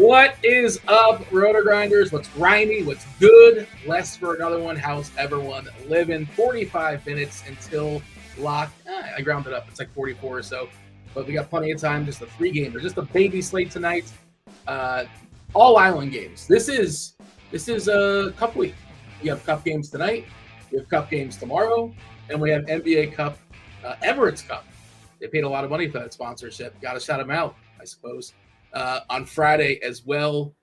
What is up, RotoGrinders? What's grimy? What's good? Less for another one. How's everyone living? 45 minutes until lock. I grounded up. It's like 44 or so. But we got plenty of time. Just a three-gamer. Just a baby slate tonight. All island games. This is a cup week. We have cup games tonight. We have cup games tomorrow. And we have NBA Cup, Emirates Cup. They paid a lot of money for that sponsorship. Got to shout them out, I suppose. On Friday as well.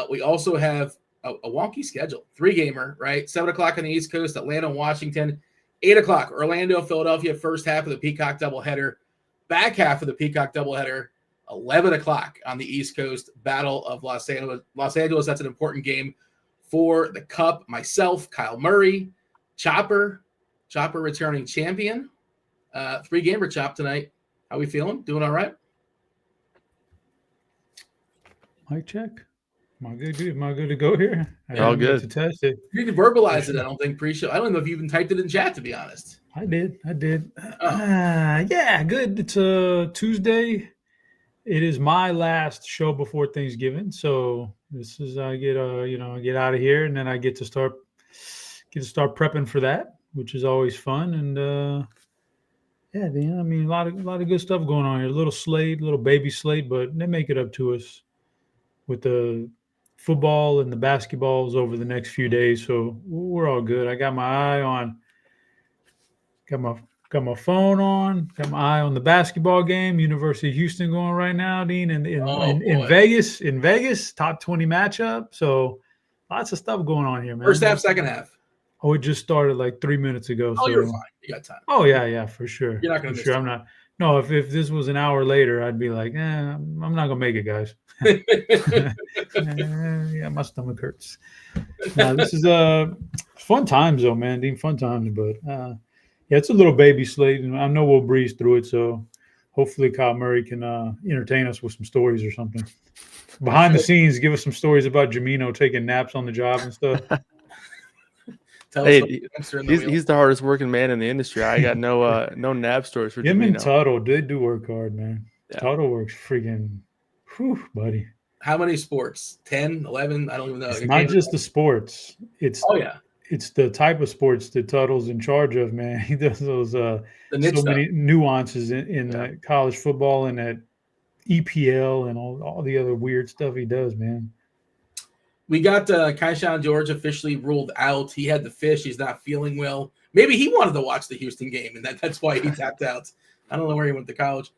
We also have a wonky schedule. Three-gamer, right? 7 o'clock on the East Coast, Atlanta, Washington. 8 o'clock, Orlando, Philadelphia, first half of the Peacock doubleheader. Back half of the Peacock doubleheader, 11 o'clock on the East Coast, Battle of Los Angeles. That's an important game for the Cup. Myself, Kyle Murray, Chopper returning champion. Three-gamer Chop tonight. How we feeling? Doing all right? Mic check. Am I good? Am I good to go here? All good. To test it. You can verbalize it. I don't think pre-show. I don't know if you even typed it in chat, to be honest. I did. Yeah, good. It's a Tuesday. It is my last show before Thanksgiving, so this is I get out of here, and then I get to start prepping for that, which is always fun. And yeah, Dan, I mean, a lot of good stuff going on here. A little baby slate, but they make it up to us with the football and the basketballs over the next few days. So we're all good. I got my eye on, got my phone on, got my eye on the basketball game. University of Houston going right now, Dean, in Vegas, top 20 matchup. So lots of stuff going on here, man. First half, second half. Oh, it just started like 3 minutes ago. Oh, so you're fine. You got time. Oh yeah, for sure. You're not going to sure. I'm not. No, if this was an hour later, I'd be like, I'm not gonna make it, guys. Yeah, my stomach hurts. No, this is fun times though, man. Dean, fun times, but yeah, it's a little baby slate, and I know we'll breeze through it. So hopefully, Kyle Murray can entertain us with some stories or something. Behind the scenes, give us some stories about Jamino taking naps on the job and stuff. Hey, he's the hardest working man in the industry. I got no nap stories for him Jamino. And Tuttle, they do work hard, man. Yeah. Tuttle works freaking, buddy. How many sports? 10, 11? I don't even know. It's not just the sports. It's the type of sports that Tuttle's in charge of, man. He does those so many nuances in college football and that EPL and all the other weird stuff he does, man. We got Kaishan George officially ruled out. He had the fish. He's not feeling well. Maybe he wanted to watch the Houston game, and that's why he tapped out. I don't know where he went to college.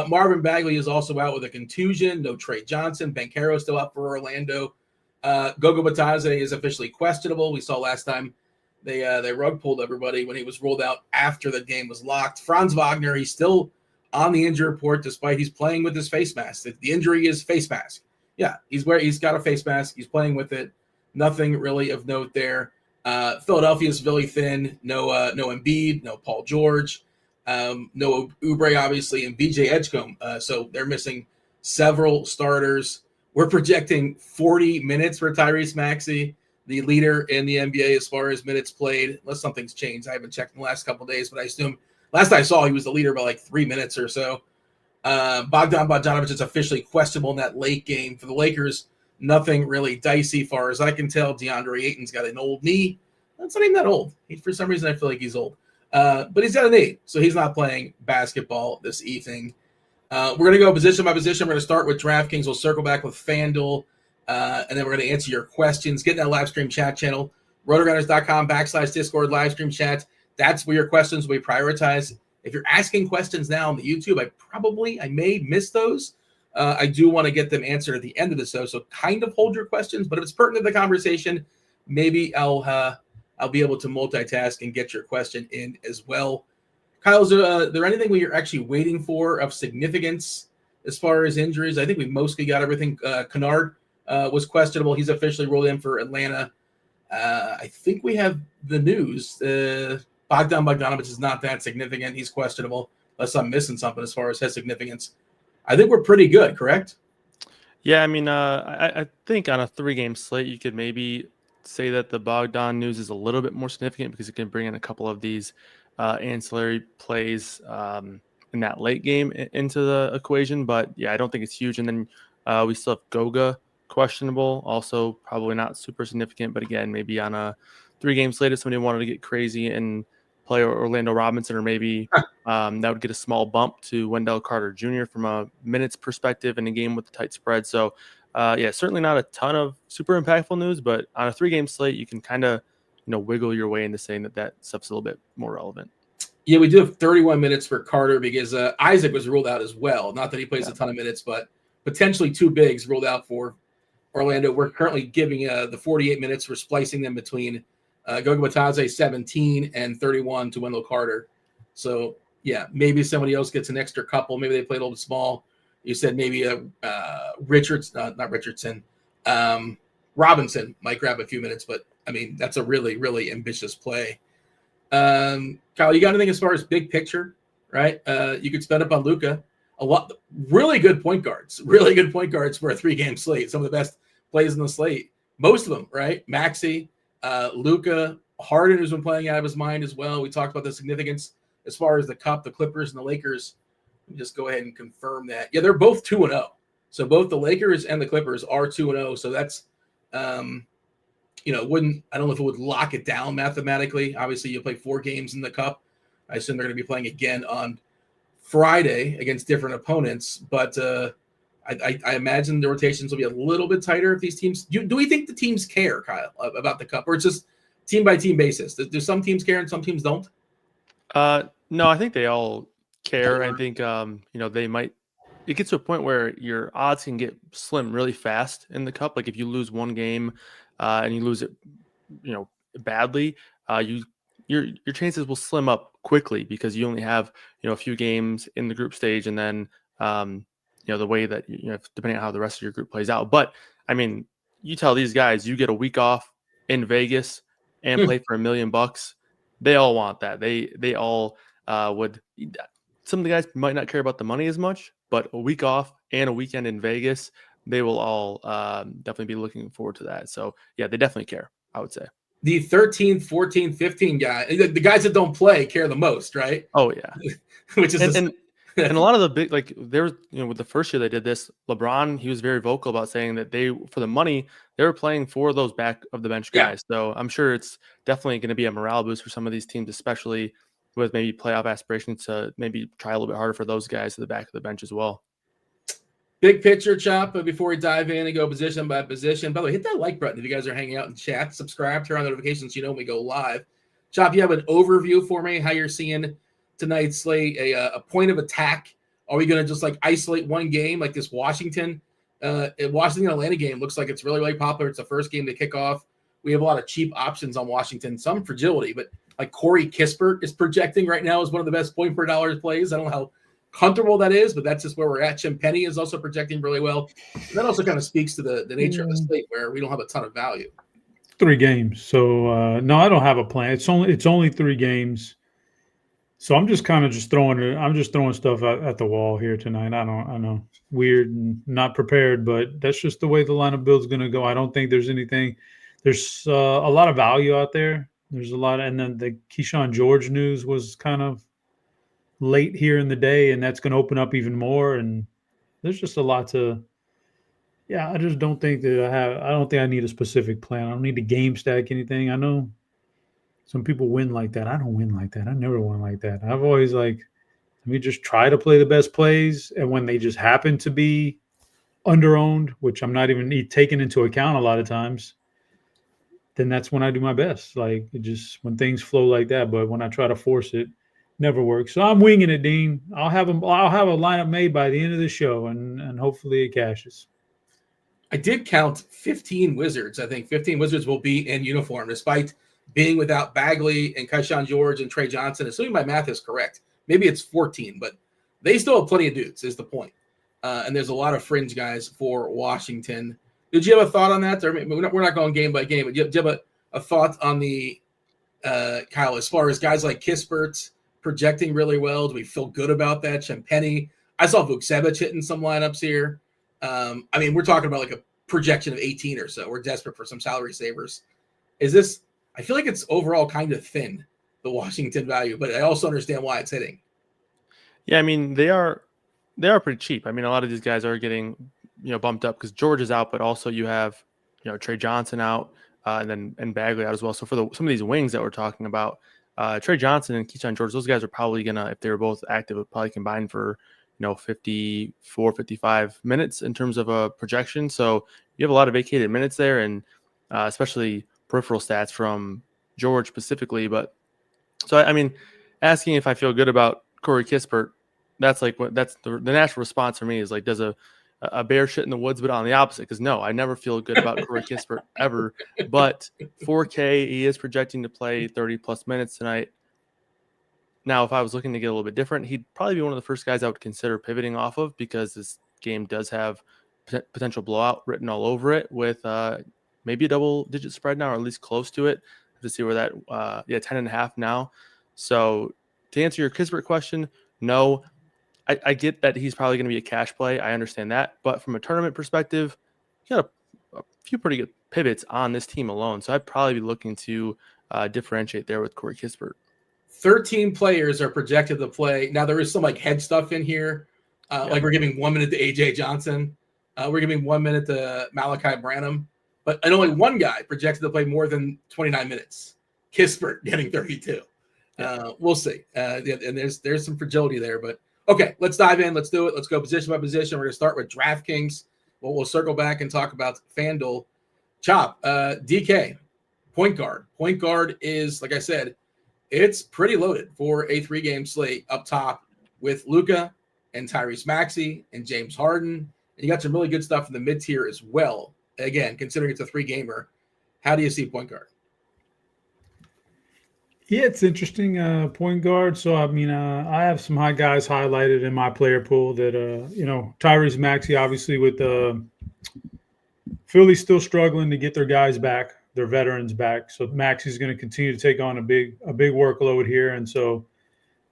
Marvin Bagley is also out with a contusion. No Trey Johnson. Banchero still out for Orlando. Gogo Batadze is officially questionable. We saw last time they rug pulled everybody when he was ruled out after the game was locked. Franz Wagner, he's still on the injury report despite he's playing with his face mask. The injury is face mask. Yeah, he's got a face mask. He's playing with it. Nothing really of note there. Philadelphia is really thin. No Embiid, no Paul George, no Oubre, obviously, and BJ Edgecombe. So they're missing several starters. We're projecting 40 minutes for Tyrese Maxey, the leader in the NBA as far as minutes played, unless something's changed. I haven't checked in the last couple of days, but I assume last I saw he was the leader by like 3 minutes or so. Bogdan Bogdanovic is officially questionable in that late game for the Lakers. Nothing really dicey, far as I can tell. DeAndre Ayton's got an old knee. That's not even that old. For some reason, I feel like he's old. But he's got a knee, so he's not playing basketball this evening. We're going to go position by position. We're going to start with DraftKings. We'll circle back with FanDuel, and then we're going to answer your questions. Get in that live stream chat channel, RotoGrinders.com/Discord live stream chat. That's where your questions will be prioritized. If you're asking questions now on the YouTube, I may miss those. I do want to get them answered at the end of the show, so kind of hold your questions. But if it's pertinent to the conversation, maybe I'll be able to multitask and get your question in as well. Kyle, is there anything we are actually waiting for of significance as far as injuries? I think we mostly got everything. Kennard was questionable. He's officially ruled in for Atlanta. I think we have the news. Bogdan Bogdanovic is not that significant. He's questionable, unless I'm missing something as far as his significance. I think we're pretty good, correct? Yeah, I mean, I think on a 3-game slate, you could maybe say that the Bogdan news is a little bit more significant because it can bring in a couple of these ancillary plays in that late game into the equation. But, yeah, I don't think it's huge. And then we still have Goga questionable. Also, probably not super significant, but again, maybe on a 3-game slate, if somebody wanted to get crazy and play Orlando Robinson, or maybe that would get a small bump to Wendell Carter Jr. from a minutes perspective in a game with the tight spread. So, certainly not a ton of super impactful news, but on a 3-game slate, you can kind of wiggle your way into saying that stuff's a little bit more relevant. Yeah, we do have 31 minutes for Carter because Isaac was ruled out as well. Not that he plays a ton of minutes, but potentially 2 bigs ruled out for Orlando. We're currently giving the 48 minutes. We're splicing them between Goga Batadze 17 and 31 to Wendell Carter. So, yeah, maybe somebody else gets an extra couple. Maybe they play a little bit small. You said maybe Robinson might grab a few minutes, but, I mean, that's a really, really ambitious play. Kyle, you got anything as far as big picture, right? You could spend up on Luka. A lot, really good point guards for a 3-game slate. Some of the best plays in the slate. Most of them, right? Maxey, Luka, Harden, who's been playing out of his mind as well. We talked about the significance as far as the Cup, the Clippers, and the Lakers. Let me just go ahead and confirm that. Yeah, they're both 2-0. So both the Lakers and the Clippers are 2-0. So that's, I don't know if it would lock it down mathematically. Obviously, you play 4 games in the Cup. I assume they're going to be playing again on Friday against different opponents, but I imagine the rotations will be a little bit tighter if these teams. Do we think the teams care, Kyle, about the Cup, or it's just team by team basis? Do some teams care and some teams don't? No, I think they all care. I think they might. It gets to a point where your odds can get slim really fast in the Cup. Like if you lose one game and you lose it, badly, your chances will slim up quickly because you only have a few games in the group stage, and then the way that depending on how the rest of your group plays out. But I mean, you tell these guys you get a week off in Vegas and play for $1 million, they all want that. They all would. Some of the guys might not care about the money as much, but a week off and a weekend in Vegas, they will all definitely be looking forward to that. So yeah, they definitely care, I would say. The 13, 14, 15 guy, the guys that don't play care the most, right? Oh yeah. Which is and a lot of the big, like there was, with the first year they did this, LeBron, he was very vocal about saying that for the money, they were playing for those back of the bench guys. Yeah. So I'm sure it's definitely going to be a morale boost for some of these teams, especially with maybe playoff aspirations, to maybe try a little bit harder for those guys at the back of the bench as well. Big picture, Chop, but before we dive in and go position by position, by the way, hit that like button if you guys are hanging out in chat. Subscribe, turn on notifications so you know when we go live. Chop, you have an overview for me, how you're seeing tonight's slate, a point of attack? Are we going to just like isolate one game like this Washington Atlanta game? Looks like it's really, really popular. It's the first game to kick off. We have a lot of cheap options on Washington, some fragility, but like Corey Kispert is projecting right now as one of the best point per dollar plays. I don't know how comfortable that is, but that's just where we're at. Jim Penny is also projecting really well. And that also kind of speaks to the nature of the slate where we don't have a ton of value. 3 games. So no, I don't have a plan. It's only 3 games. So I'm just kind of throwing stuff at the wall here tonight. I know, weird and not prepared, but that's just the way the lineup build's going to go. I don't think there's anything. There's a lot of value out there. There's a lot, and then the Keyshawn George news was kind of late here in the day, and that's going to open up even more. And there's just a lot to. Yeah, I just don't think that I don't think I need a specific plan. I don't need to game stack anything. I know some people win like that. I don't win like that. I never win like that. I've always let me just try to play the best plays, and when they just happen to be underowned, which I'm not even taking into account a lot of times, then that's when I do my best. Like it just when things flow like that. But when I try to force it, never works. So I'm winging it, Dean. I'll have a lineup made by the end of the show, and hopefully it cashes. I did count 15 Wizards. I think 15 Wizards will be in uniform, despite being without Bagley and Keyshawn George and Trey Johnson. Assuming my math is correct, maybe it's 14, but they still have plenty of dudes, is the point. And there's a lot of fringe guys for Washington. Did you have a thought on that? Or we're not going game by game, but do you have a thought on the Kyle, as far as guys like Kispert projecting really well? Do we feel good about that? Champagny. I saw Vukcevic hitting some lineups here. I mean, we're talking about like a projection of 18 or so. We're desperate for some salary savers. Is this? I feel like it's overall kind of thin, the Washington value, but I also understand why it's hitting. Yeah, I mean they are pretty cheap. I mean, a lot of these guys are getting bumped up because George is out, but also you have Trey Johnson out, and Bagley out as well. So for some of these wings that we're talking about, Trey Johnson and Keyshawn George, those guys are probably gonna, if they were both active, would probably combine for 54, 55 minutes in terms of a projection. So you have a lot of vacated minutes there, and especially peripheral stats from George specifically. But so I mean, asking if I feel good about Corey Kispert, that's the natural response for me is like, does a bear shit in the woods, but on the opposite, because no, I never feel good about Corey Kispert ever. But 4K, he is projecting to play 30 plus minutes tonight. Now, if I was looking to get a little bit different, he'd probably be one of the first guys I would consider pivoting off of, because this game does have potential blowout written all over it, with maybe a double-digit spread now, or at least close to it. To see where that 10.5 now. So to answer your Kispert question, no. I get that he's probably going to be a cash play. I understand that. But from a tournament perspective, you got a few pretty good pivots on this team alone. So I'd probably be looking to differentiate there with Corey Kispert. 13 players are projected to play. Now, there is some head stuff in here. Like we're giving 1 minute to A.J. Johnson. We're giving 1 minute to Malachi Branham. And only one guy projected to play more than 29 minutes. Kispert getting 32. We'll see. And there's some fragility there. But, okay, let's dive in. Let's do it. Let's go position by position. We're going to start with DraftKings. We'll circle back and talk about FanDuel. Chop, DK, point guard. Point guard is, like I said, it's pretty loaded for a 3-game slate up top with Luka and Tyrese Maxey and James Harden. And you got some really good stuff in the mid-tier as well. Again, considering it's a 3-gamer, how do you see point guard? Yeah, it's interesting. Point guard. So, I mean, I have some high guys highlighted in my player pool that, Tyrese Maxey, obviously, with Philly still struggling to get their guys back, their veterans back. So Maxey's going to continue to take on a big workload here. And so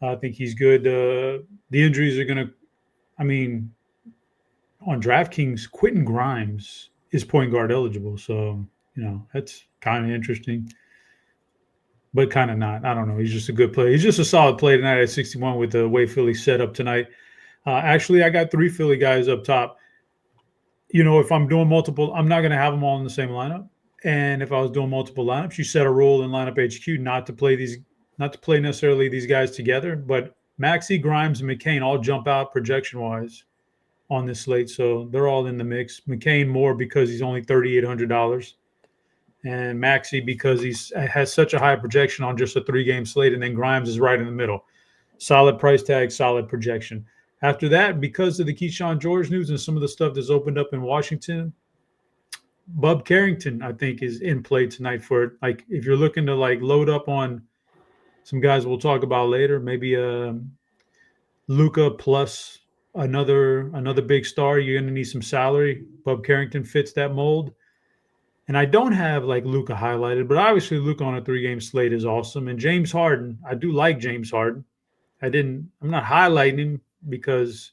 I think he's good. The injuries are going to, on DraftKings, Quentin Grimes is point guard eligible. So, that's kind of interesting, but kind of not. I don't know. He's just a good player. He's just a solid play tonight at 61 with the way Philly set up tonight. Actually, I got 3 Philly guys up top. If I'm doing multiple, I'm not going to have them all in the same lineup. And if I was doing multiple lineups, you set a rule in lineup HQ not to play necessarily these guys together. But Maxey, Grimes, and McCain all jump out projection-wise on this slate, so they're all in the mix. McCain more because he's only $3,800, and Maxey because he has such a high projection on just a 3-game slate, and then Grimes is right in the middle. Solid price tag, solid projection. After that, because of the Keyshawn George news and some of the stuff that's opened up in Washington, Bub Carrington, I think, is in play tonight for it. Like, if you're looking to load up on some guys we'll talk about later, maybe Luka plus another big star, you're going to need some salary. Bub Carrington fits that mold. And I don't have Luka highlighted, but obviously Luka on a 3-game slate is awesome. And James Harden, I do like James Harden. I'm not highlighting him because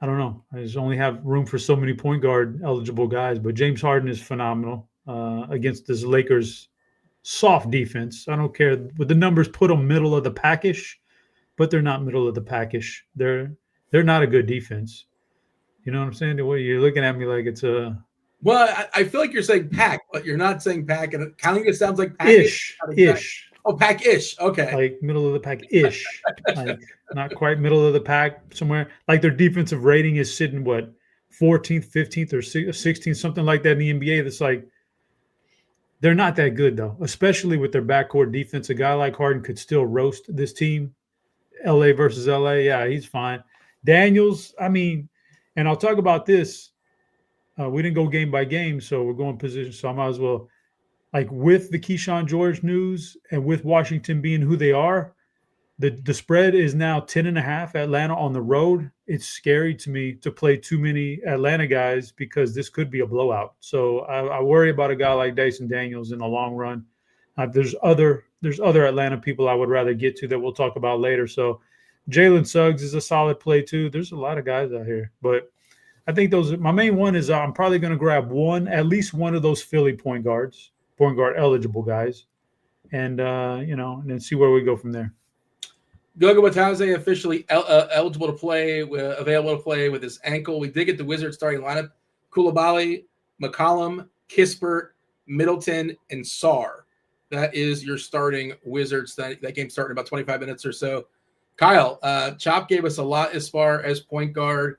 I don't know. I just only have room for so many point guard eligible guys, but James Harden is phenomenal against this Lakers soft defense. I don't care with the numbers, put them middle of the pack-ish, but they're not middle of the pack-ish. They're not a good defense. You know what I'm saying? The way you're looking at me like it's a. Well, I feel like you're saying pack, but you're not saying pack, and counting it sounds like pack-ish. Ish. Oh, pack-ish. Okay. Like middle of the pack-ish. Not quite middle of the pack somewhere. Like their defensive rating is sitting, 14th, 15th, or 16th, something like that in the NBA. That's they're not that good, though, especially with their backcourt defense. A guy like Harden could still roast this team. LA versus LA. Yeah, he's fine. Daniels, and I'll talk about this. We didn't go game by game, so we're going position. So I might as well, with the Keyshawn George news and with Washington being who they are, the spread is now 10.5 Atlanta on the road. It's scary to me to play too many Atlanta guys because this could be a blowout. So I worry about a guy like Dyson Daniels in the long run. There's other Atlanta people I would rather get to that we'll talk about later. So Jalen Suggs is a solid play too. There's a lot of guys out here, but I think my main one is I'm probably going to grab at least one of those Philly point guard eligible guys, and and then see where we go from there. Goga Watanabe officially eligible to play, available to play with his ankle. We did get the Wizards starting lineup: Koulibaly, McCollum, Kispert, Middleton, and Sarr. That is your starting Wizards. That game's starting in about 25 minutes or so. Kyle, Chop gave us a lot as far as point guard.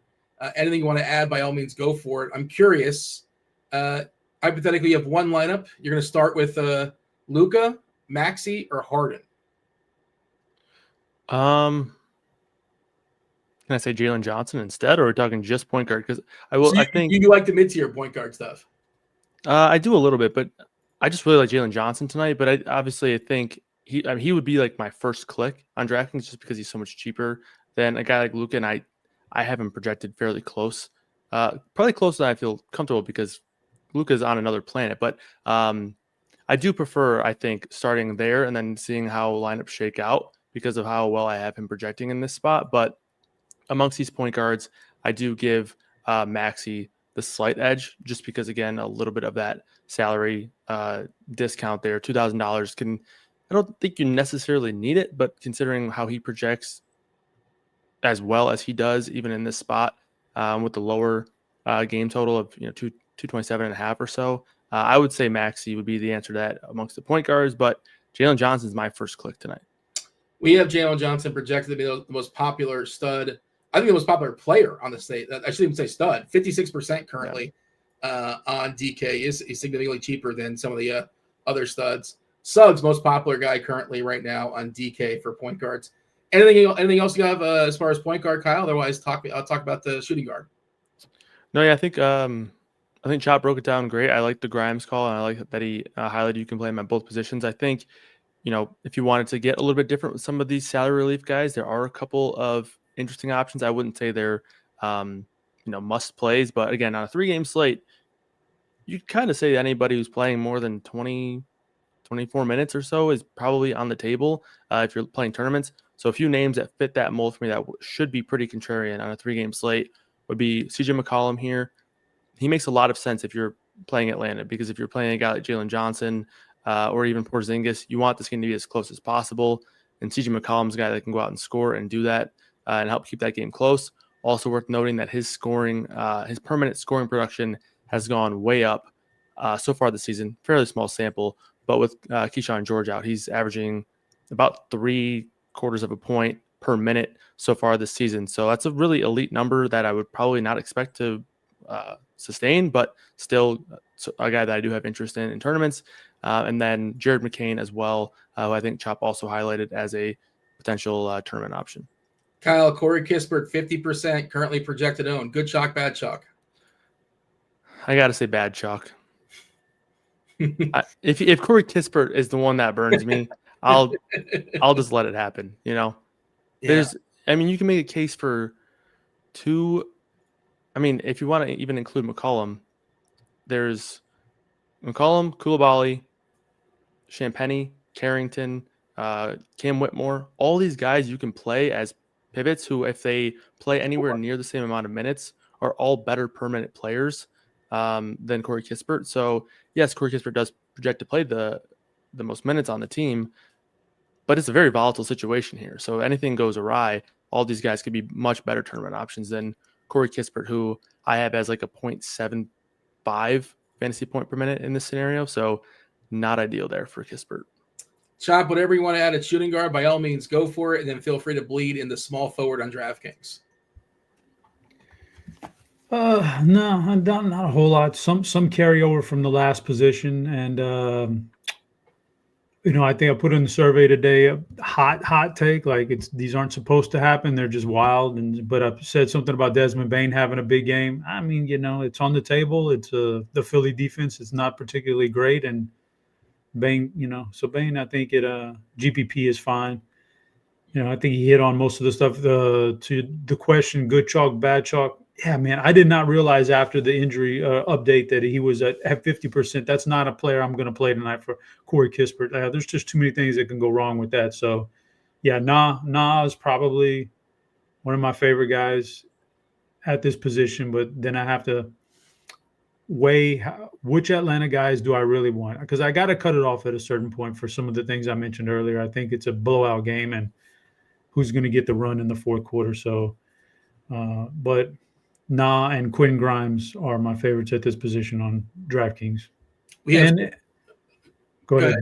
Anything you want to add, by all means, go for it. I'm curious. Hypothetically, you have one lineup. You're going to start with Luka, Maxey, or Harden. Can I say Jalen Johnson instead, or are we talking just point guard? Because I think you like the mid-tier point guard stuff. I do a little bit, but I just really like Jalen Johnson tonight. But I think he would be like my first click on DraftKings just because he's so much cheaper than a guy like Luka, and I have him projected fairly close, probably closer than I feel comfortable because Luka's on another planet. But I do prefer, I think, starting there and then seeing how lineups shake out because of how well I have him projecting in this spot. But amongst these point guards, I do give Maxey the slight edge just because, again, a little bit of that salary discount there. $2,000 I don't think you necessarily need it, but considering how he projects as well as he does, even in this spot with the lower game total of 227.5 or so, I would say Maxey would be the answer to that amongst the point guards. But Jalen Johnson's my first click tonight. We have Jalen Johnson projected to be the most popular stud. I think the most popular player on the slate. I shouldn't even say stud. 56% currently on DK is significantly cheaper than some of the other studs. Suggs, most popular guy currently right now on DK for point guards. Anything else you have as far as point guard, Kyle? Otherwise, I'll talk about the shooting guard. No, yeah, I think Chop broke it down great. I like the Grimes call, and I like that he highlighted you can play him at both positions. I think, if you wanted to get a little bit different with some of these salary relief guys, there are a couple of interesting options. I wouldn't say they're, must plays, but again, on a 3-game slate, you kind of say anybody who's playing more than 24 minutes or so is probably on the table if you're playing tournaments. So a few names that fit that mold for me that should be pretty contrarian on a 3-game slate would be CJ McCollum here. He makes a lot of sense if you're playing Atlanta, because if you're playing a guy like Jalen Johnson or even Porzingis, you want this game to be as close as possible. And CJ McCollum's a guy that can go out and score and do that and help keep that game close. Also worth noting that his permanent scoring production has gone way up so far this season. Fairly small sample, but with Keyshawn George out, he's averaging about 3/4 of a point per minute so far this season. So that's a really elite number that I would probably not expect to sustain, but still a guy that I do have interest in tournaments. And then Jared McCain as well, who I think Chop also highlighted as a potential tournament option. Kyle, Corey Kispert, 50% currently projected own. Good chalk, bad chalk? I got to say bad chalk. If Corey Kispert is the one that burns me, I'll just let it happen. You can make a case for two. I mean, if you want to even include McCollum, there's McCollum, Koulibaly, Champagny, Carrington, Cam Whitmore. All these guys you can play as pivots who, if they play anywhere near the same amount of minutes, are all better per minute players than Corey Kispert. So yes, Corey Kispert does project to play the most minutes on the team, but it's a very volatile situation here. So if anything goes awry, all these guys could be much better tournament options than Corey Kispert, who I have as like a 0.75 fantasy point per minute in this scenario. So not ideal there for Kispert. Chop, whatever you want to add at shooting guard, by all means, go for it, and then feel free to bleed in the small forward on DraftKings. No, not a whole lot. Some carryover from the last position, and I think I put in the survey today a hot take, like these aren't supposed to happen. They're just wild. But I said something about Desmond Bane having a big game. I mean, it's on the table. It's the Philly defense. It's not particularly great, and Bane, so Bane, I think GPP is fine. I think he hit on most of the stuff. To the question, good chalk, bad chalk. Yeah, man, I did not realize after the injury update that he was at 50%. That's not a player I'm going to play tonight for Corey Kispert. There's just too many things that can go wrong with that. So, yeah, Nah is probably one of my favorite guys at this position, but then I have to weigh which Atlanta guys do I really want, because I got to cut it off at a certain point for some of the things I mentioned earlier. I think it's a blowout game, and who's going to get the run in the fourth quarter. So, but Nah and Quinn Grimes are my favorites at this position on DraftKings. Go ahead.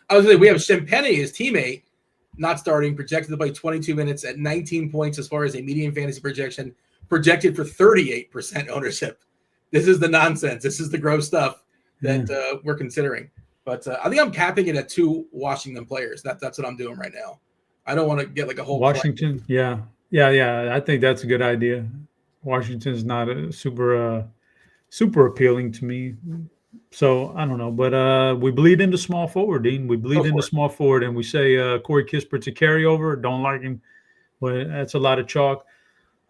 I was going to say, we have Champagny, his teammate, not starting, projected to play 22 minutes at 19 points as far as a median fantasy projection, projected for 38% ownership. This is the nonsense. This is the gross stuff that we're considering. But I think I'm capping it at 2 Washington players. That's what I'm doing right now. I don't want to get like a whole Washington. Collection. Yeah. I think that's a good idea. Washington's not a super appealing to me. So I don't know, but we bleed into small forward, Dean. We bleed into small forward, and we say Corey Kispert's a carryover. Don't like him, but that's a lot of chalk.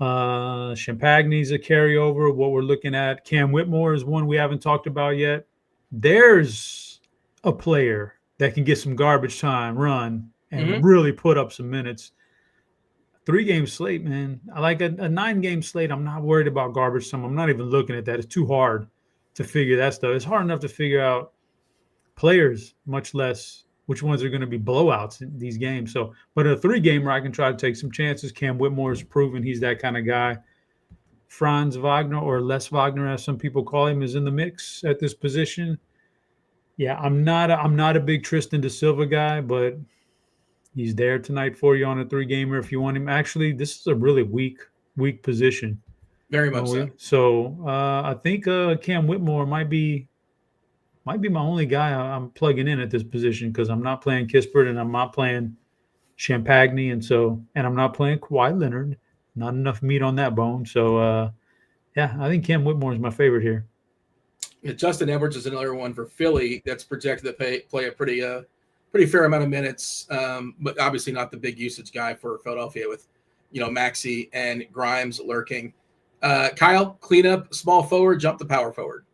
Champagny's a carryover. What we're looking at, Cam Whitmore is one we haven't talked about yet. There's a player that can get some garbage time run and really put up some minutes. 3-game slate, man. I like a 9-game slate. I'm not worried about garbage time. I'm not even looking at that. It's too hard to figure that stuff. It's hard enough to figure out players, much less which ones are going to be blowouts in these games. So, but a 3-gamer, I can try to take some chances. Cam Whitmore has proven he's that kind of guy. Franz Wagner, or Les Wagner, as some people call him, is in the mix at this position. Yeah, I'm not a big Tristan Da Silva guy, but he's there tonight for you on a 3-gamer if you want him. Actually, this is a really weak position. Very much so. So I think Cam Whitmore might be my only guy I'm plugging in at this position, because I'm not playing Kispert and I'm not playing Champagny, and I'm not playing Kawhi Leonard. Not enough meat on that bone. So I think Cam Whitmore is my favorite here. Yeah, Justin Edwards is another one for Philly that's projected to play a pretty fair amount of minutes, but obviously not the big usage guy for Philadelphia with Maxey and Grimes lurking. Kyle, clean up small forward, jump the power forward.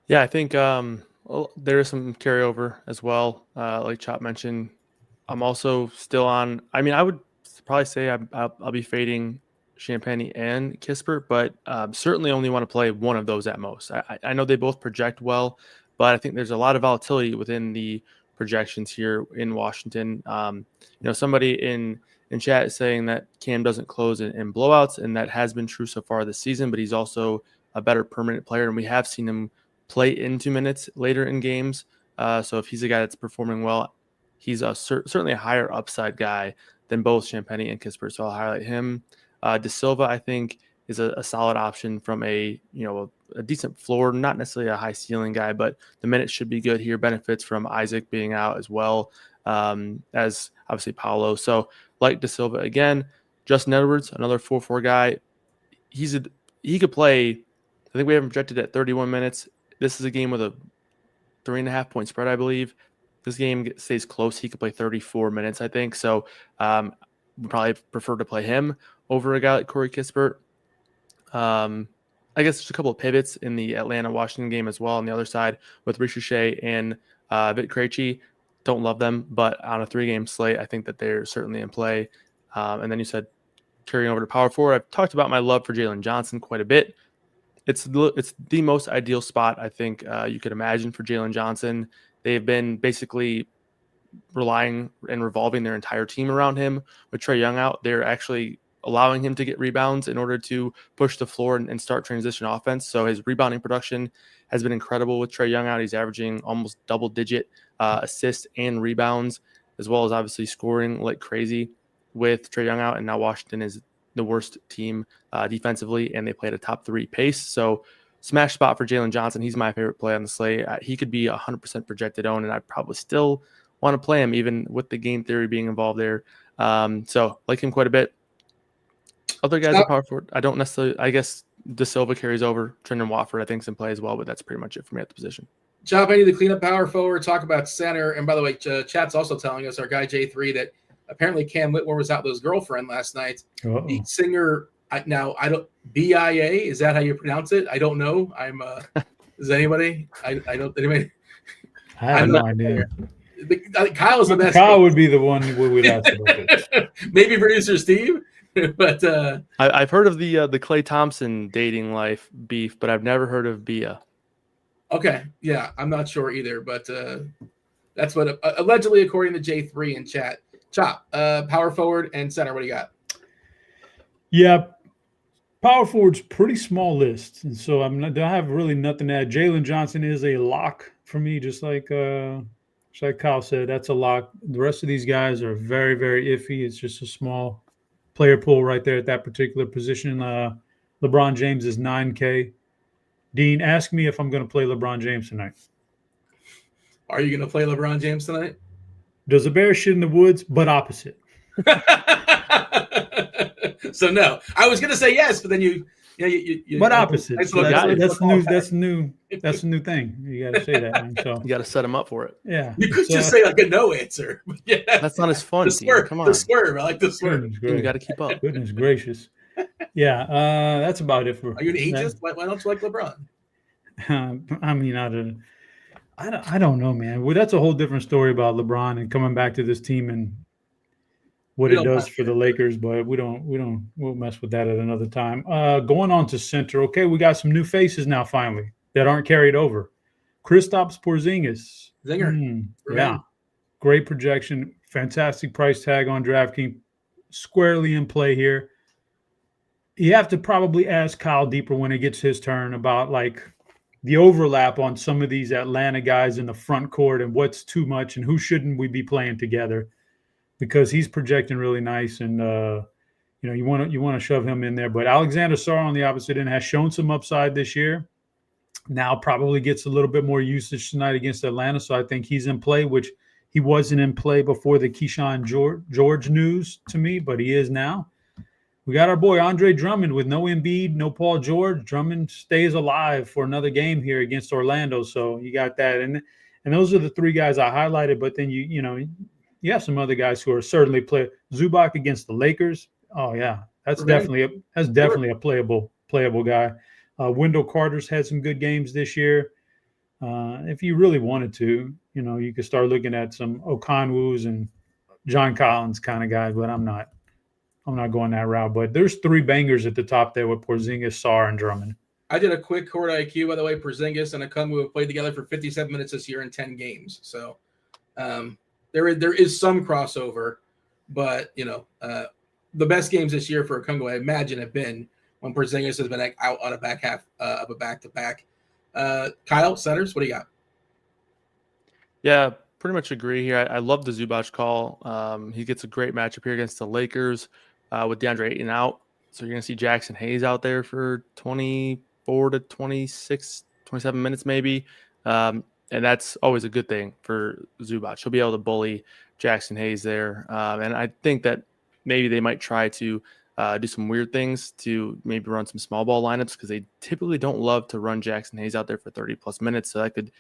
Yeah, I think there is some carryover as well. Like Chop mentioned, I'm also still on. I mean, I would probably say I'll be fading Champagny and Kispert, but certainly only want to play one of those at most. I know they both project well, but I think there's a lot of volatility within the projections here in Washington. Somebody in chat is saying that Cam doesn't close in blowouts, and that has been true so far this season, but he's also a better permanent player, and we have seen him play into minutes later in games. So if he's a guy that's performing well, he's certainly a higher upside guy than both Champagny and Kispert, so I'll highlight him. Da Silva, I think, is a solid option from a decent floor, not necessarily a high ceiling guy, but the minutes should be good here. Benefits from Isaac being out as well as obviously Paolo. So like Da Silva again. Justin Edwards, another 4-4 guy. He could play. I think we have him projected at 31 minutes. This is a game with a 3.5-point spread, I believe. This game stays close. He could play 34 minutes, I think. So we probably prefer to play him over a guy like Corey Kispert. I guess there's a couple of pivots in the Atlanta-Washington game as well on the other side with Ricochet and Vit Krejci. Don't love them, but on a 3-game slate, I think that they're certainly in play. And then you said carrying over to power forward. I've talked about my love for Jalen Johnson quite a bit. It's the most ideal spot, I think, you could imagine for Jalen Johnson. They've been basically relying and revolving their entire team around him. With Trae Young out, they're actually allowing him to get rebounds in order to push the floor and start transition offense. So his rebounding production has been incredible with Trae Young out. He's averaging almost double-digit assists and rebounds, as well as obviously scoring like crazy with Trae Young out. And now Washington is the worst team defensively, and they play at a top 3 pace. So smash spot for Jalen Johnson. He's my favorite play on the slate. He could be 100% projected own, and I probably still want to play him even with the game theory being involved there. So like him quite a bit. Other guys are power forward. I don't necessarily. I guess Da Silva carries over. Trendon Watford, I think, is in play as well, but that's pretty much it for me at the position. Chop, I need to clean up power forward. Talk about center. And by the way, chat's also telling us, our guy J3, that apparently Cam Whitmore was out with his girlfriend last night. The singer. I don't. BIA. Is that how you pronounce it? I don't know. Is anybody? I don't. Anybody? I have no idea. Kyle's the best. Kyle would be the one who would ask about it. Maybe producer Steve. But I've heard of the Klay Thompson dating life beef, but I've never heard of Bia. Okay, yeah, I'm not sure either, but that's what allegedly, according to J3 in chat, Chop, power forward and center. What do you got? Yeah, power forward's pretty small list, and so I have really nothing to add. Jalen Johnson is a lock for me, just like Kyle said. That's a lock. The rest of these guys are very, very iffy. It's just a small player pool right there at that particular position. LeBron James is 9K. Dean, ask me if I'm going to play LeBron James tonight. Are you going to play LeBron James tonight? Does a bear shit in the woods, but opposite. So no, I was going to say yes, but then you but opposite. That's the new thing. You got to say that, man. So you got to set him up for it. Yeah, you could just say like a no answer. Yeah, that's not as fun. The swerve, Come on, the swerve. I like the swerve. You got to keep up. Goodness gracious. Yeah, that's about it for. Are you an ageist? Why don't you like LeBron? I mean, I don't know, man. Well, that's a whole different story about LeBron and coming back to this team and what it does for the Lakers, but we'll mess with that at another time. Going on to center. Okay, we got some new faces now finally that aren't carried over. Kristaps Porzingis. Zinger. Yeah. Great projection. Fantastic price tag on DraftKings. Squarely in play here. You have to probably ask Kyle Deeper when it gets his turn about like the overlap on some of these Atlanta guys in the front court and what's too much and who shouldn't we be playing together, because he's projecting really nice and you want to shove him in there. But Alexander Sarr on the opposite end has shown some upside this year. Now probably gets a little bit more usage tonight against Atlanta, so I think he's in play, which he wasn't in play before the Keyshawn George news to me, but he is now. We got our boy Andre Drummond with no Embiid, no Paul George. Drummond stays alive for another game here against Orlando, so you got that. And those are the three guys I highlighted, but then you have some other guys who are certainly play. Zubac against the Lakers. Oh yeah, that's definitely a playable guy. Wendell Carter's had some good games this year. If you really wanted to, you could start looking at some Okonwus and John Collins kind of guys, but I'm not going that route. But there's three bangers at the top there with Porzingis, Sarr, and Drummond. I did a quick court IQ, by the way. Porzingis and Okongwu have played together for 57 minutes this year in 10 games. So there is some crossover, but the best games this year for Okongwu, I imagine, have been when Porzingis has been out on a back half of a back-to-back. Kyle, centers, what do you got? Yeah, pretty much agree here. I love the Zubac call. He gets a great matchup here against the Lakers with DeAndre Ayton out. So you're going to see Jackson Hayes out there for 24 to 26, 27 minutes maybe. And that's always a good thing for Zubac. He'll be able to bully Jackson Hayes there. And I think that maybe they might try to do some weird things to maybe run some small ball lineups, because they typically don't love to run Jackson Hayes out there for 30-plus minutes. So that could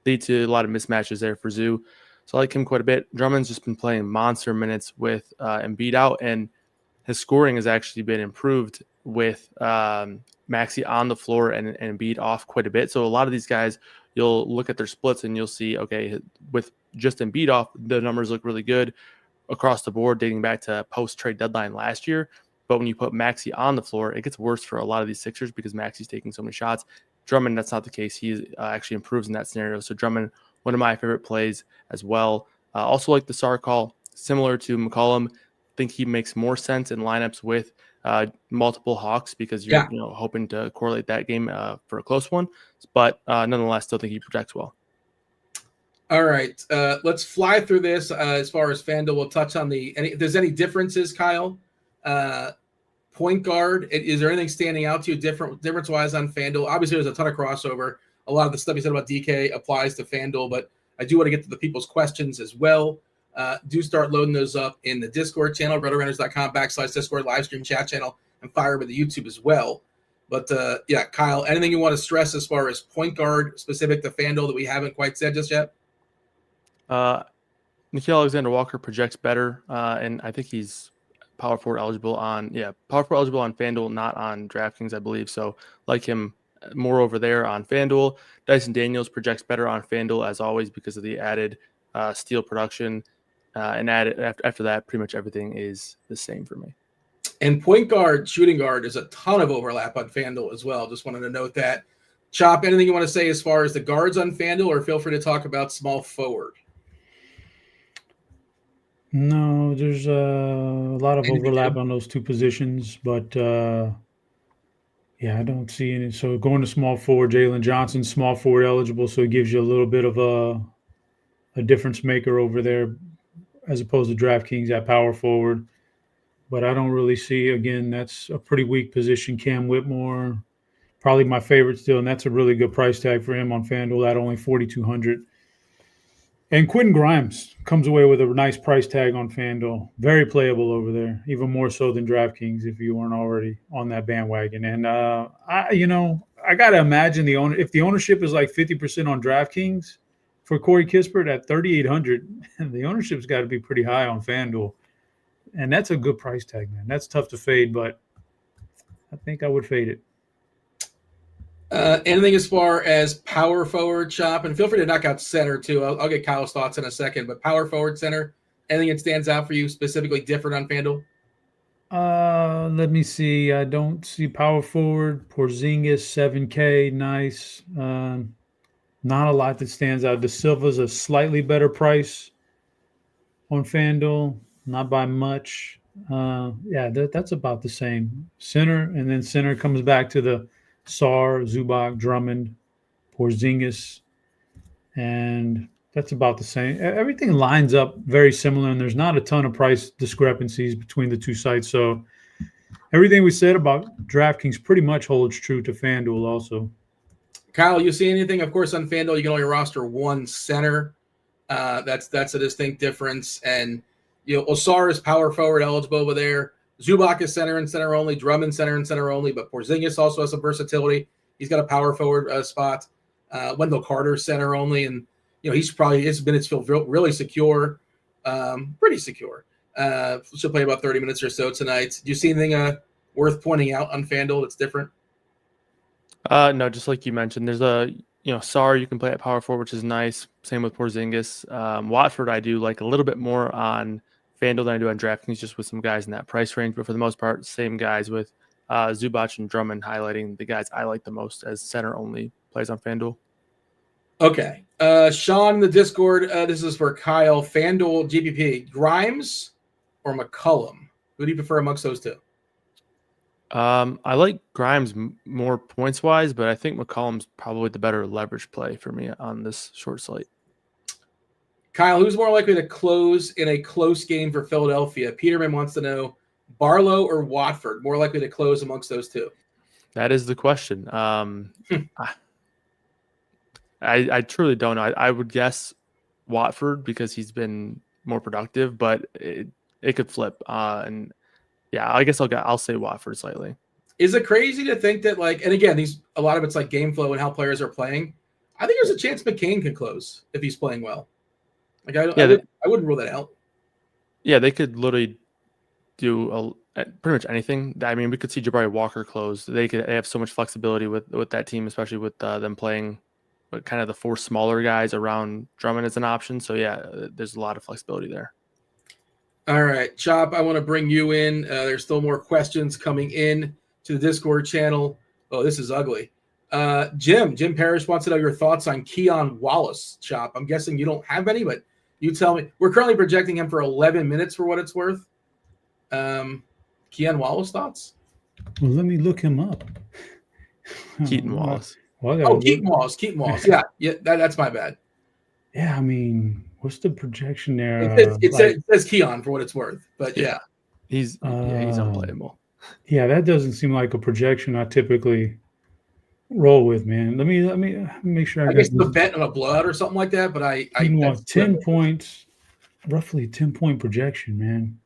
lead to a lot of mismatches there for Zoo. So I like him quite a bit. Drummond's just been playing monster minutes with Embiid out, and his scoring has actually been improved with Maxey on the floor and Embiid off quite a bit. So a lot of these guys, you'll look at their splits and you'll see, okay, with just Embiid off, the numbers look really good across the board dating back to post-trade deadline last year. But when you put Maxey on the floor, it gets worse for a lot of these Sixers because Maxey's taking so many shots. Drummond, that's not the case. He actually improves in that scenario. So Drummond, one of my favorite plays as well. Also like the Sarr call, similar to McCollum. Think he makes more sense in lineups with multiple Hawks because you're hoping to correlate that game for a close one. But nonetheless, still think he projects well. All right, let's fly through this as far as FanDuel. We'll touch on if there's any differences, Kyle. Point guard, is there anything standing out to you difference-wise on FanDuel? Obviously, there's a ton of crossover. A lot of the stuff you said about DK applies to FanDuel, but I do want to get to the people's questions as well. Do start loading those up in the Discord channel, RotoGrinders.com/Discord, live stream chat channel, and fire with the YouTube as well. But, Kyle, anything you want to stress as far as point guard specific to FanDuel that we haven't quite said just yet? Nickeil Alexander-Walker projects better, and I think he's power forward eligible on FanDuel, not on DraftKings, I believe. So like him more over there on FanDuel. Dyson Daniels projects better on FanDuel as always because of the added steal production. And after that, pretty much everything is the same for me. And point guard, shooting guard, there's a ton of overlap on FanDuel as well. Just wanted to note that. Chop, anything you want to say as far as the guards on FanDuel, or feel free to talk about small forward? No, there's a lot of Anything overlap new? on those two positions, but yeah, I don't see any. So going to small forward, Jalen Johnson, small forward eligible, so it gives you a little bit of a difference maker over there as opposed to DraftKings at power forward. But I don't really see, again, that's a pretty weak position. Cam Whitmore, probably my favorite still, and that's a really good price tag for him on FanDuel at only 4,200. And Quentin Grimes comes away with a nice price tag on FanDuel. Very playable over there, even more so than DraftKings if you weren't already on that bandwagon. And I got to imagine if the ownership is like 50% on DraftKings for Corey Kispert at 3,800, the ownership's got to be pretty high on FanDuel. And that's a good price tag, man. That's tough to fade, but I think I would fade it. Anything as far as power forward shop, and feel free to knock out center too. I'll get Kyle's thoughts in a second, but power forward center, anything that stands out for you specifically different on FanDuel? Let me see. I don't see power forward. Porzingis 7K, nice. Not a lot that stands out. De Silva's a slightly better price on FanDuel, not by much. That's about the same. Center, and then center comes back to the Sarr, Zubac, Drummond, Porzingis, and that's about the same. Everything lines up very similar, and there's not a ton of price discrepancies between the two sites. So everything we said about DraftKings pretty much holds true to FanDuel also. Kyle, you see anything? Of course, on FanDuel, you can only roster one center. That's a distinct difference. And Osar is power forward eligible over there. Zubac is center and center only. Drummond center and center only. But Porzingis also has some versatility. He's got a power forward spot. Wendell Carter center only, and his minutes feel really secure, pretty secure. She'll play about 30 minutes or so tonight. Do you see anything worth pointing out on FanDuel that's different? No, just like you mentioned, there's Sarr you can play at power forward, which is nice. Same with Porzingis. Watford I do like a little bit more on FanDuel than I do on DraftKings, just with some guys in that price range. But for the most part, same guys with Zubac and Drummond highlighting the guys I like the most as center only plays on FanDuel. Okay. Sean in the Discord, this is for Kyle. FanDuel GPP, Grimes or McCollum? Who do you prefer amongst those two? I like Grimes more points-wise, but I think McCollum's probably the better leverage play for me on this short slate. Kyle, who's more likely to close in a close game for Philadelphia? Peterman wants to know Barlow or Watford, more likely to close amongst those two? That is the question. I truly don't know. I would guess Watford because he's been more productive, but it could flip. And yeah, I guess I'll say Watford slightly. Is it crazy to think that, like, and again, a lot of it's like game flow and how players are playing. I think there's a chance McCain can close if he's playing well. Like I wouldn't rule that out. Yeah, they could literally do pretty much anything. I mean, we could see Jabari Walker close. They have so much flexibility with that team, especially with them playing kind of the four smaller guys around Drummond as an option. So yeah, there's a lot of flexibility there. All right, Chop, I want to bring you in. There's still more questions coming in to the Discord channel. Oh, this is ugly. Jim Parrish wants to know your thoughts on Keon Wallace, Chop. I'm guessing you don't have any, but you tell me. We're currently projecting him for 11 minutes for what it's worth. Keon Wallace, thoughts? Well, let me look him up. Keaton Wallace. Keaton Wallace. Yeah, that's my bad. Yeah, I mean, what's the projection there? It says Keon for what it's worth, but yeah. He's unplayable. Yeah, that doesn't seem like a projection I typically roll with, man. Let me make sure. I guess the bet on a blowout or something like that, but I 10 points, roughly 10-point projection, man.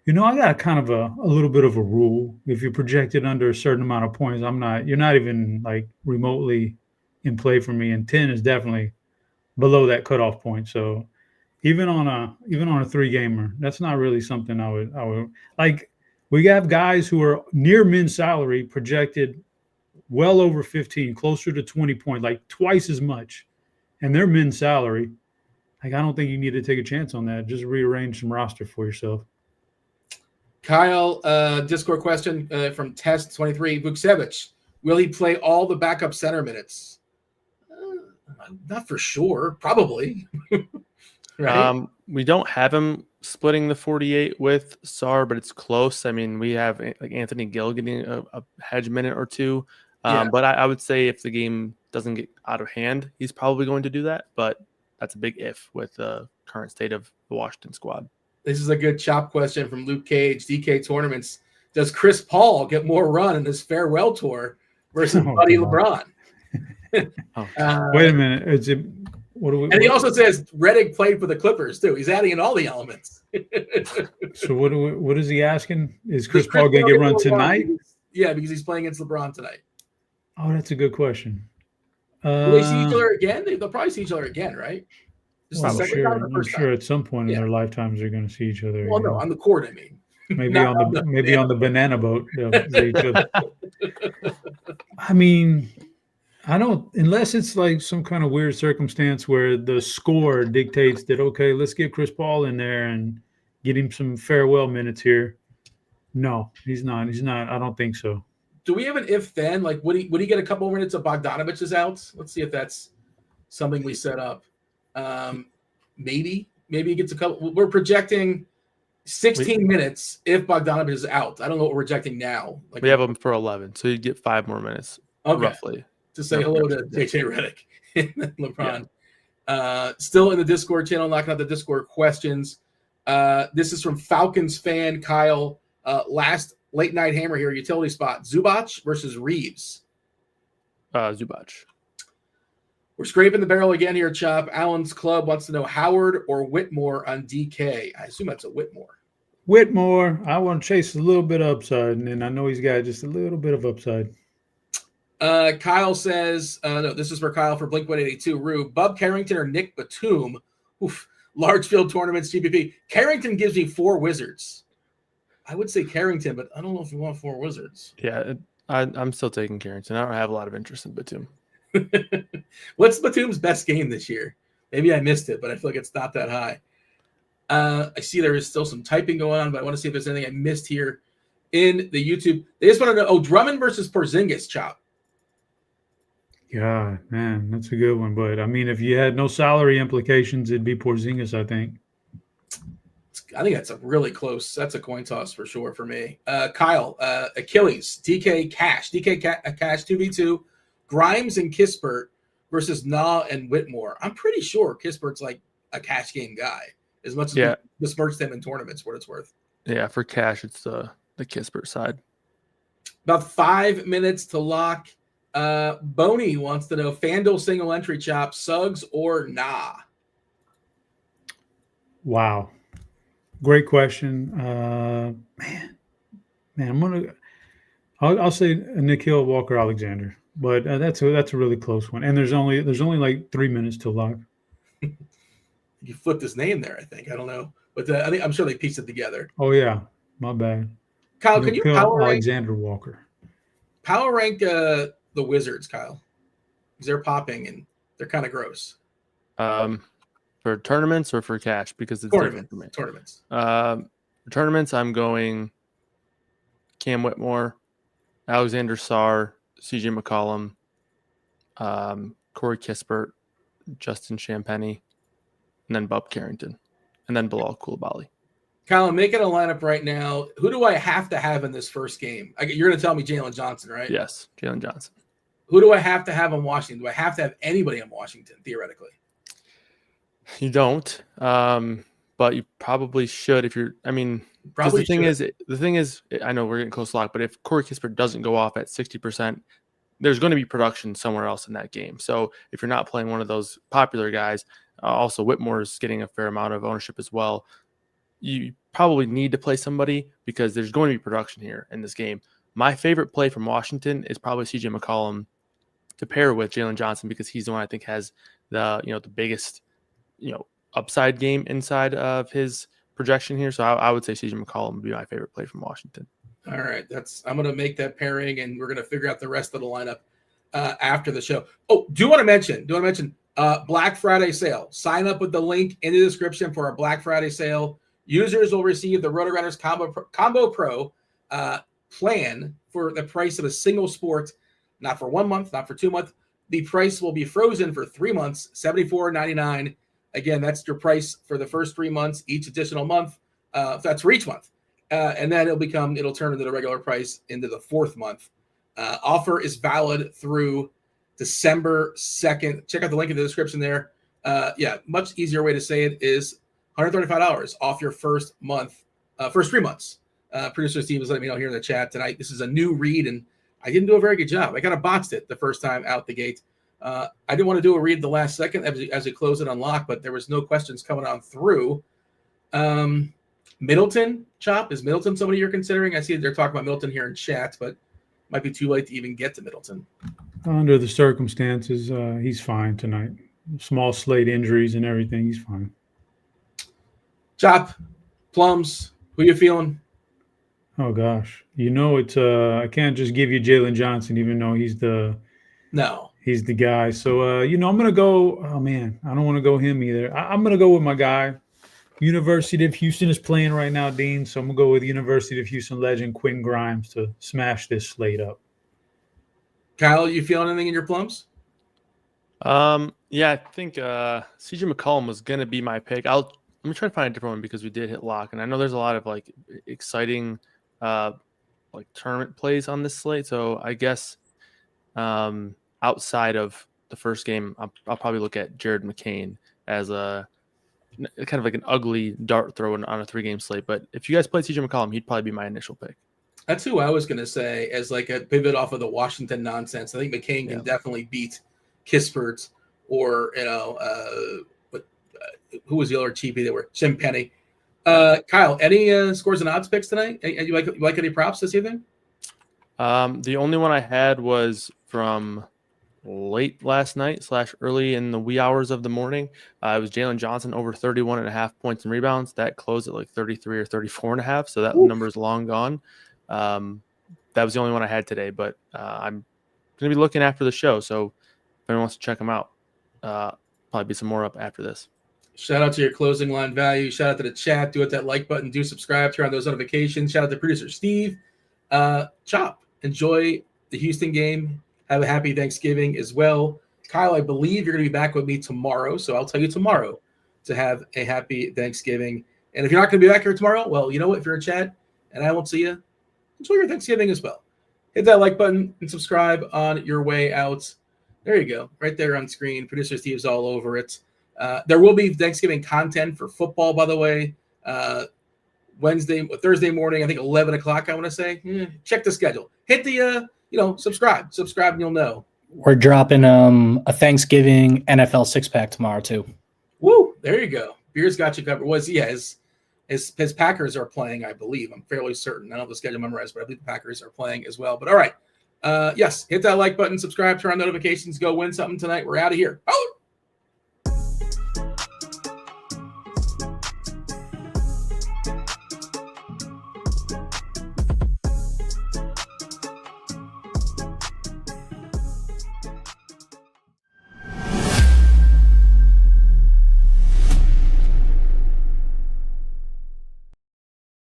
I got kind of a little bit of a rule. If you're projected under a certain amount of points, you're not even like remotely in play for me. And 10 is definitely below that cutoff point. So even on a 3-gamer, that's not really something I would like. We have guys who are near min salary projected well over 15, closer to 20 points, like twice as much. And they're min salary. Like, I don't think you need to take a chance on that. Just rearrange some roster for yourself. Kyle, Discord question from Test23. Vucevic, will he play all the backup center minutes? Not for sure. Probably. Right? We don't have him splitting the 48 with Sar, but it's close. I mean, we have like Anthony Gill getting a hedge minute or two. Yeah. But I would say if the game doesn't get out of hand, he's probably going to do that. But that's a big if with the current state of the Washington squad. This is a good chop question from Luke Cage. DK Tournaments. Does Chris Paul get more run in this farewell tour versus Buddy LeBron? Wait a minute. Is it? And he also says Redick played for the Clippers too. He's adding in all the elements. So what is he asking? Is Chris Paul going to get run tonight? Yeah, because he's playing against LeBron tonight. Oh, that's a good question. Will they see each other again? They'll probably see each other again, right? I'm sure at some point in their lifetimes they're going to see each other. Well, no, on the court, I mean. Maybe on the banana boat. They'll see each other. I mean, I don't, unless it's like some kind of weird circumstance where the score dictates that, okay, let's get Chris Paul in there and get him some farewell minutes here. No, he's not. I don't think so. Do we have an if then? Like, would he get a couple more minutes of Bogdanovic's out? Let's see if that's something we set up. Maybe he gets a couple. We're projecting 16 minutes if Bogdanovic is out. I don't know what we're projecting now. Like, we have him for 11, so you get 5 more minutes, roughly. To say hello to JJ Redick and LeBron. Yeah. Still in the Discord channel, knocking out the Discord questions. This is from Falcons fan Kyle. Last late night hammer here, utility spot. Zubac versus Reeves. Zubac. We're scraping the barrel again here, Chop. Allen's Club wants to know Howard or Whitmore on DK. I assume that's a Whitmore. Whitmore. I want to chase a little bit of upside, and then I know he's got just a little bit of upside. Kyle says, no, this is for Kyle for Blink-182. Rube, Bub Carrington or Nick Batum? Oof, large field tournaments, GPP. Carrington gives me 4 Wizards. I would say Carrington, but I don't know if you want 4 Wizards. Yeah, I'm still taking Carrington. I don't have a lot of interest in Batum. What's Batum's best game this year? Maybe I missed it, but I feel like it's not that high. I see there is still some typing going on, but I want to see if there's anything I missed here in the YouTube. They just want to know, Drummond versus Porzingis, Chop. Yeah, man, that's a good one. But, I mean, if you had no salary implications, it'd be Porzingis, I think. I think that's that's a coin toss for sure for me. Kyle, Achilles, DK Cash 2v2, Grimes and Kispert versus Nah and Whitmore. I'm pretty sure Kispert's like a cash game guy as much as we besmirch them in tournaments, what it's worth. Yeah, for cash, it's the Kispert side. About 5 minutes to lock. Boney wants to know FanDuel single entry, Chop, Suggs or Nah? Wow. Great question. I'll say Nikhil Walker-Alexander, but that's a really close one. And there's only like 3 minutes to lock. You flipped his name there, I think. I don't know, but I'm sure they pieced it together. Oh yeah, my bad. Kyle, can you power Alexander Walker? Power rank the Wizards, Kyle, because they're popping and they're kind of gross. For tournaments or for cash? Because it's different for me. Tournaments. For tournaments, I'm going Cam Whitmore, Alexander Sarr, CJ McCollum, Corey Kispert, Justin Champagny, and then Bub Carrington, and then Bilal Coulibaly. Kyle, I'm making a lineup right now. Who do I have to have in this first game? You're going to tell me Jalen Johnson, right? Yes, Jalen Johnson. Who do I have to have on Washington? Do I have to have anybody on Washington, theoretically? You don't, but you probably should if you're. I mean, the thing is, I know we're getting close to lock, but if Corey Kispert doesn't go off at 60%, there's going to be production somewhere else in that game. So if you're not playing one of those popular guys, also Whitmore is getting a fair amount of ownership as well. You probably need to play somebody because there's going to be production here in this game. My favorite play from Washington is probably CJ McCollum to pair with Jalen Johnson because he's the one I think has the biggest upside game inside of his projection here. So I would say CJ McCollum would be my favorite play from Washington. All right. I'm going to make that pairing and we're going to figure out the rest of the lineup after the show. Oh, do you want to mention Black Friday sale? Sign up with the link in the description for our Black Friday sale. Users will receive the RotoGrinders Combo Pro plan for the price of a single sport, not for 1 month, not for 2 months. The price will be frozen for 3 months, $74.99. Again, that's your price for the first 3 months, each additional month. That's for each month. And then it'll turn into the regular price into the 4th month. Offer is valid through December 2nd. Check out the link in the description there. Much easier way to say it is $135 off your first 3 months. Producer Steve was letting me know here in the chat tonight. This is a new read, and I didn't do a very good job. I kind of botched it the first time out the gate. I didn't want to do a read the last second as we close it on lock, but there was no questions coming on through. Middleton, Chop, is Middleton somebody you're considering? I see they're talking about Middleton here in chat, but might be too late to even get to Middleton. Under the circumstances, he's fine tonight. Small slate injuries and everything, he's fine. Chop, Plums, who you feeling? Oh gosh, it's I can't just give you Jalen Johnson, even though he's the guy. So I'm gonna go. Oh man, I don't want to go him either. I'm gonna go with my guy. University of Houston is playing right now, Dean. So I'm gonna go with University of Houston legend Quinn Grimes to smash this slate up. Kyle, you feeling anything in your Plums? I think CJ McCollum was gonna be my pick. I'm gonna try to find a different one because we did hit lock, and I know there's a lot of like exciting tournament plays on this slate. So I guess outside of the first game, I'll probably look at Jared McCain as a kind of like an ugly dart throw on a 3-game slate. But if you guys play CJ McCollum, he'd probably be my initial pick. That's who I was going to say as like a pivot off of the Washington nonsense. I think McCain can definitely beat Kispert or, who was the other cheapie that were Jim Penny. Kyle, any scores and odds picks tonight? You like any props this evening? The only one I had was from late last night / early in the wee hours of the morning. It was Jalen Johnson over 31.5 points and rebounds. That closed at like 33 or 34.5. So that number is long gone. That was the only one I had today, but I'm going to be looking after the show. So if anyone wants to check them out, probably be some more up after this. Shout out to your closing line value. Shout out to the chat. Do hit that like button. Do subscribe. Turn on those notifications. Shout out to producer Steve. Chop, enjoy the Houston game. Have a happy Thanksgiving as well. Kyle, I believe you're going to be back with me tomorrow, so I'll tell you tomorrow to have a happy Thanksgiving. And if you're not going to be back here tomorrow, well, you know what? If you're in chat and I won't see you, enjoy your Thanksgiving as well. Hit that like button and subscribe on your way out. There you go. Right there on screen. Producer Steve's all over it. There will be Thanksgiving content for football, by the way. Thursday morning, I think 11 o'clock, I want to say. Check the schedule. Hit the, subscribe and you'll know. We're dropping a Thanksgiving NFL 6-pack tomorrow too. Woo! There you go. Beer's got you covered. His Packers are playing, I believe. I'm fairly certain. I don't have the schedule memorized, but I believe the Packers are playing as well. But all right. Yes, hit that like button, subscribe, turn on notifications, go win something tonight. We're out of here. Oh!